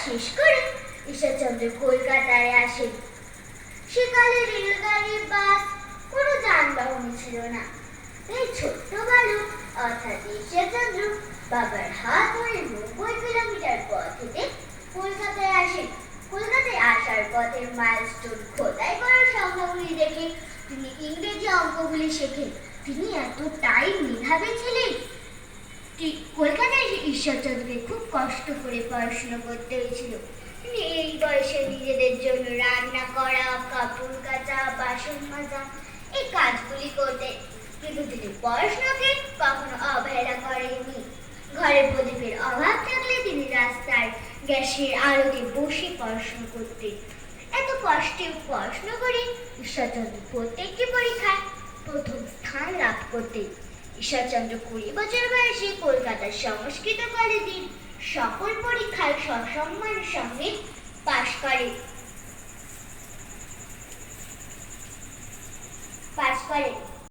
শেষ করে ঈশ্বরচন্দ্র কলকাতায় আসেন। সেকালে রেলগাড়ি, বাস কোনো যানবাহনই ছিল না। এই ছোট্ট বালক অর্থাৎ ঈশ্বরচন্দ্র বাবার হাত ধরে 90 কিলোমিটার পথ হেঁটে কলকাতায় আসেন। কলকাতায় আসার পথে মাইলস্টোন খোদাই করার সংখ্যাগুলি দেখে তিনি ইংরেজি অঙ্কগুলি শেখেন। তিনি এতটাই মেধাবী ছিলেন। কলকাতায় এসে ঈশ্বরচন্দ্রকে খুব কষ্ট করে পড়াশোনা করতে হয়েছিল। তিনি এই বয়সে নিজেদের জন্য রান্না করা, কাপড় কাচা, বাসন মাজা এই কাজগুলি করতেন। কিন্তু তিনি পড়াশোনাকে কখনো অবহেলা করেননি। ঘরে প্রদীপের অভাব থাকলে তিনি রাস্তার গ্যাসের আলোতে বসে পড়াশোনা করতেন। এত কষ্টে পড়াশোনা করে ঈশ্বরচন্দ্র প্রত্যেকটি পরীক্ষায় প্রথম স্থান লাভ করতেন। ঈশ্বরচন্দ্র 20 বছর বয়সে কলকাতার সংস্কৃত কলেজের সকল পরীক্ষায় সসম্মানের সঙ্গে পাশ করেন।